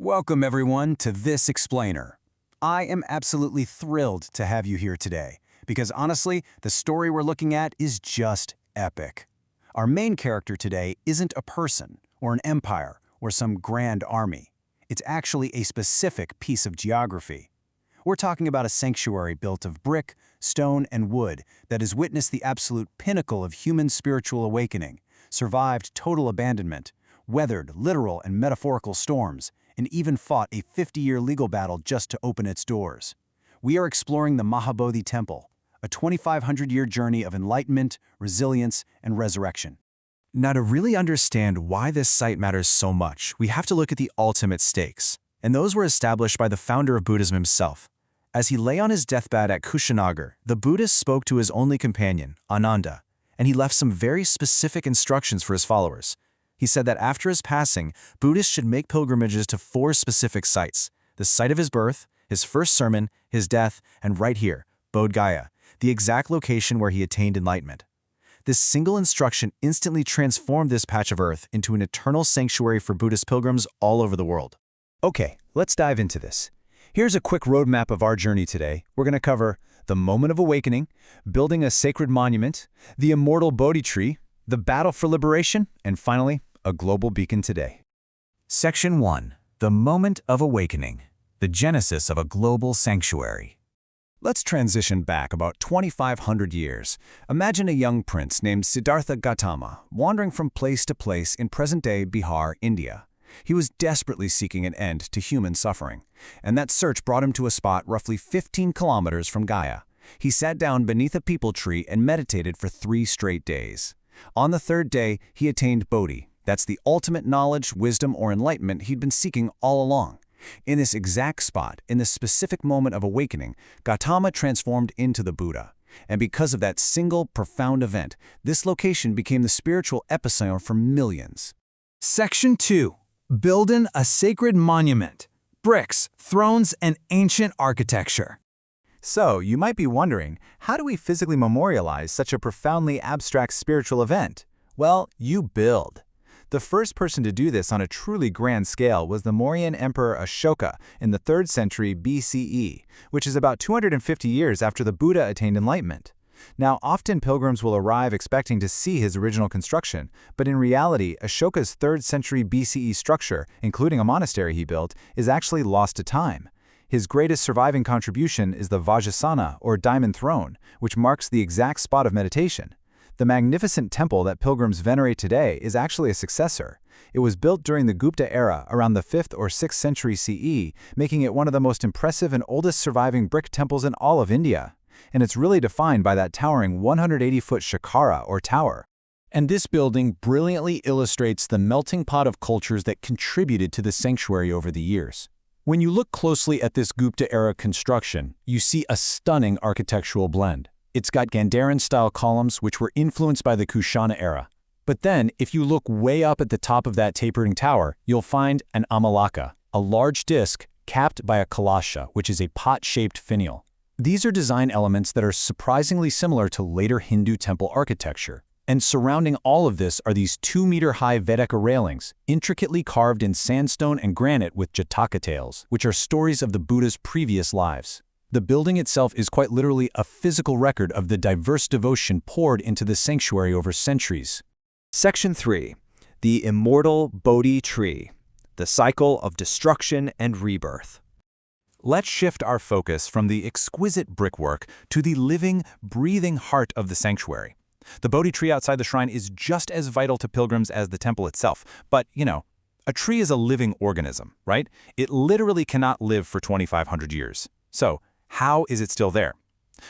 Welcome everyone to This Explainer. I am absolutely thrilled to have you here today, because honestly, the story we're looking at is just epic. Our main character today isn't a person, or an empire, or some grand army. It's actually a specific piece of geography. We're talking about a sanctuary built of brick, stone, and wood that has witnessed the absolute pinnacle of human spiritual awakening, survived total abandonment, weathered literal and metaphorical storms, and even fought a 50-year legal battle just to open its doors. We are exploring the Mahabodhi Temple, a 2,500-year journey of enlightenment, resilience, and resurrection. Now, to really understand why this site matters so much, we have to look at the ultimate stakes, and those were established by the founder of Buddhism himself. As he lay on his deathbed at Kushinagar, the Buddhist spoke to his only companion, Ananda, and he left some very specific instructions for his followers. He said that after his passing, Buddhists should make pilgrimages to 4 specific sites: the site of his birth, his first sermon, his death, and right here, Bodh Gaya, the exact location where he attained enlightenment. This single instruction instantly transformed this patch of earth into an eternal sanctuary for Buddhist pilgrims all over the world. Okay, let's dive into this. Here's a quick roadmap of our journey today. We're going to cover the moment of awakening, building a sacred monument, the immortal Bodhi Tree, the battle for liberation, and finally, a global beacon today. Section 1. The Moment of Awakening. The Genesis of a Global Sanctuary. Let's transition back about 2,500 years. Imagine a young prince named Siddhartha Gautama wandering from place to place in present-day Bihar, India. He was desperately seeking an end to human suffering, and that search brought him to a spot roughly 15 kilometers from Gaya. He sat down beneath a peepal tree and meditated for 3 straight days. On the 3rd day, he attained Bodhi. That's the ultimate knowledge, wisdom, or enlightenment he'd been seeking all along. In this exact spot, in this specific moment of awakening, Gautama transformed into the Buddha. And because of that single, profound event, this location became the spiritual epicenter for millions. Section 2. Building a Sacred Monument. Bricks, Thrones, and Ancient Architecture. So, you might be wondering, how do we physically memorialize such a profoundly abstract spiritual event? Well, you build. The first person to do this on a truly grand scale was the Mauryan Emperor Ashoka in the 3rd century BCE, which is about 250 years after the Buddha attained enlightenment. Now, often pilgrims will arrive expecting to see his original construction, but in reality, Ashoka's 3rd century BCE structure, including a monastery he built, is actually lost to time. His greatest surviving contribution is the Vajrasana, or diamond throne, which marks the exact spot of meditation. The magnificent temple that pilgrims venerate today is actually a successor. It was built during the Gupta era around the 5th or 6th century CE, making it one of the most impressive and oldest surviving brick temples in all of India. And it's really defined by that towering 180-foot shikara, or tower. And this building brilliantly illustrates the melting pot of cultures that contributed to the sanctuary over the years. When you look closely at this Gupta era construction, you see a stunning architectural blend. It's got Gandharan-style columns which were influenced by the Kushana era. But then, if you look way up at the top of that tapering tower, you'll find an amalaka, a large disc capped by a kalasha, which is a pot-shaped finial. These are design elements that are surprisingly similar to later Hindu temple architecture. And surrounding all of this are these 2-meter-high Vedaka railings, intricately carved in sandstone and granite with Jataka tales, which are stories of the Buddha's previous lives. The building itself is quite literally a physical record of the diverse devotion poured into the sanctuary over centuries. Section 3. The Immortal Bodhi Tree. The Cycle of Destruction and Rebirth. Let's shift our focus from the exquisite brickwork to the living, breathing heart of the sanctuary. The Bodhi tree outside the shrine is just as vital to pilgrims as the temple itself. But, a tree is a living organism, right? It literally cannot live for 2,500 years. So, how is it still there?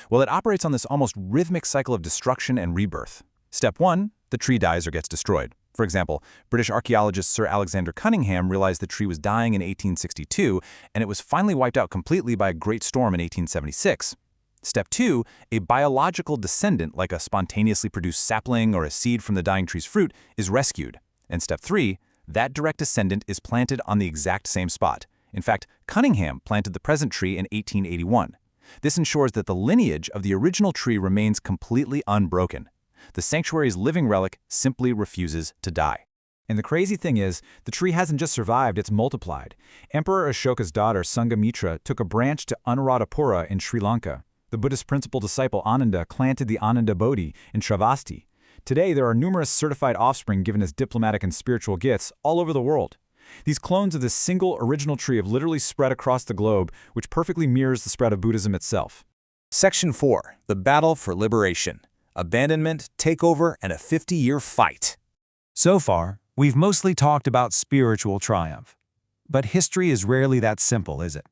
Well, it operates on this almost rhythmic cycle of destruction and rebirth. Step 1, the tree dies or gets destroyed. For example, British archaeologist Sir Alexander Cunningham realized the tree was dying in 1862, and it was finally wiped out completely by a great storm in 1876. Step 2, a biological descendant like a spontaneously produced sapling or a seed from the dying tree's fruit is rescued. And Step 3, that direct descendant is planted on the exact same spot. In fact, Cunningham planted the present tree in 1881. This ensures that the lineage of the original tree remains completely unbroken. The sanctuary's living relic simply refuses to die. And the crazy thing is, the tree hasn't just survived, it's multiplied. Emperor Ashoka's daughter, Sanghamitra, took a branch to Anuradhapura in Sri Lanka. The Buddhist principal disciple Ananda planted the Ananda Bodhi in Travasti. Today, there are numerous certified offspring given as diplomatic and spiritual gifts all over the world. These clones of this single original tree have literally spread across the globe, which perfectly mirrors the spread of Buddhism itself. Section 4. The Battle for Liberation. Abandonment, Takeover, and a 50-year Fight. So far, we've mostly talked about spiritual triumph. But history is rarely that simple, is it?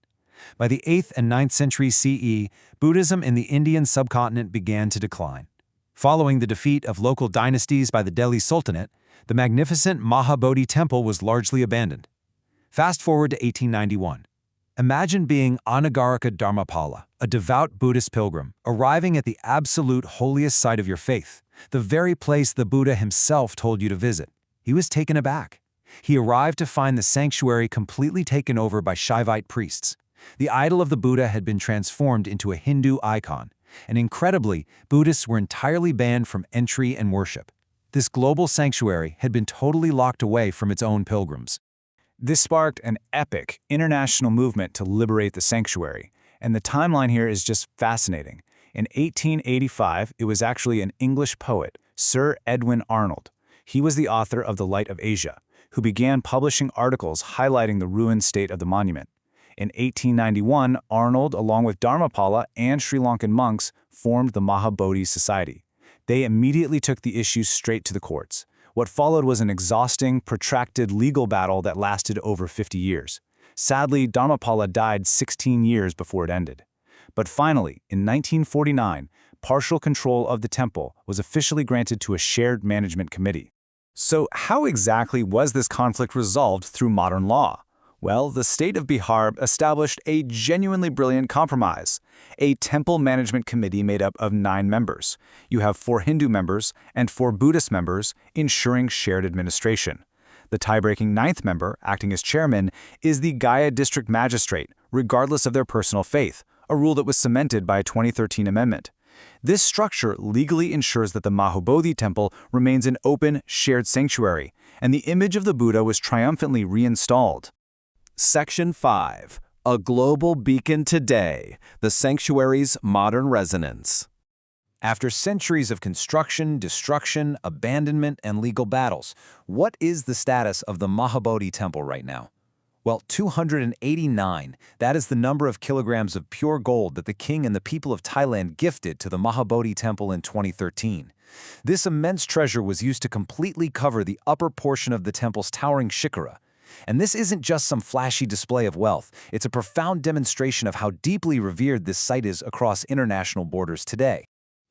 By the 8th and 9th century CE, Buddhism in the Indian subcontinent began to decline. Following the defeat of local dynasties by the Delhi Sultanate, the magnificent Mahabodhi Temple was largely abandoned. Fast forward to 1891. Imagine being Anagarika Dharmapala, a devout Buddhist pilgrim, arriving at the absolute holiest site of your faith, the very place the Buddha himself told you to visit. He was taken aback. He arrived to find the sanctuary completely taken over by Shaivite priests. The idol of the Buddha had been transformed into a Hindu icon, and incredibly, Buddhists were entirely banned from entry and worship. This global sanctuary had been totally locked away from its own pilgrims. This sparked an epic international movement to liberate the sanctuary, and the timeline here is just fascinating. In 1885, it was actually an English poet, Sir Edwin Arnold. He was the author of The Light of Asia, who began publishing articles highlighting the ruined state of the monument. In 1891, Arnold, along with Dharmapala and Sri Lankan monks, formed the Mahabodhi Society. They immediately took the issue straight to the courts. What followed was an exhausting, protracted legal battle that lasted over 50 years. Sadly, Dharmapala died 16 years before it ended. But finally, in 1949, partial control of the temple was officially granted to a shared management committee. So how exactly was this conflict resolved through modern law? Well, the state of Bihar established a genuinely brilliant compromise, a temple management committee made up of 9 members. You have 4 Hindu members and 4 Buddhist members, ensuring shared administration. The tie-breaking 9th member, acting as chairman, is the Gaya district magistrate, regardless of their personal faith, a rule that was cemented by a 2013 amendment. This structure legally ensures that the Mahabodhi Temple remains an open, shared sanctuary, and the image of the Buddha was triumphantly reinstalled. Section 5. A Global Beacon Today, the Sanctuary's Modern Resonance. After centuries of construction, destruction, abandonment, and legal battles, what is the status of the Mahabodhi Temple right now? Well, 289. That is the number of kilograms of pure gold that the king and the people of Thailand gifted to the Mahabodhi Temple in 2013. This immense treasure was used to completely cover the upper portion of the temple's towering shikara. And this isn't just some flashy display of wealth, it's a profound demonstration of how deeply revered this site is across international borders today.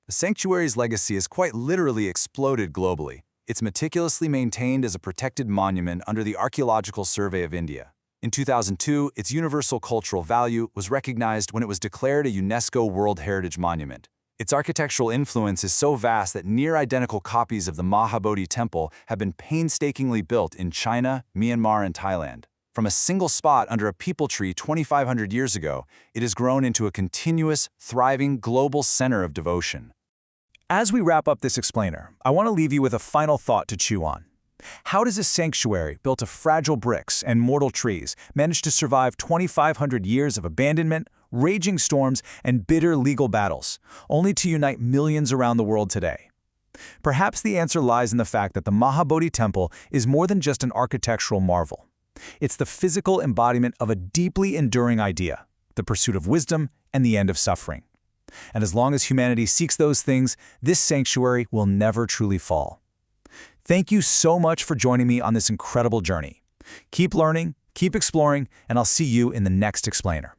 The sanctuary's legacy has quite literally exploded globally. It's meticulously maintained as a protected monument under the Archaeological Survey of India. In 2002, its universal cultural value was recognized when it was declared a UNESCO World Heritage Monument. Its architectural influence is so vast that near-identical copies of the Mahabodhi Temple have been painstakingly built in China, Myanmar, and Thailand. From a single spot under a peepal tree 2,500 years ago, it has grown into a continuous, thriving global center of devotion. As we wrap up this explainer, I want to leave you with a final thought to chew on. How does a sanctuary built of fragile bricks and mortal trees manage to survive 2,500 years of abandonment, raging storms, and bitter legal battles, only to unite millions around the world today? Perhaps the answer lies in the fact that the Mahabodhi Temple is more than just an architectural marvel. It's the physical embodiment of a deeply enduring idea, the pursuit of wisdom and the end of suffering. And as long as humanity seeks those things, this sanctuary will never truly fall. Thank you so much for joining me on this incredible journey. Keep learning, keep exploring, and I'll see you in the next explainer.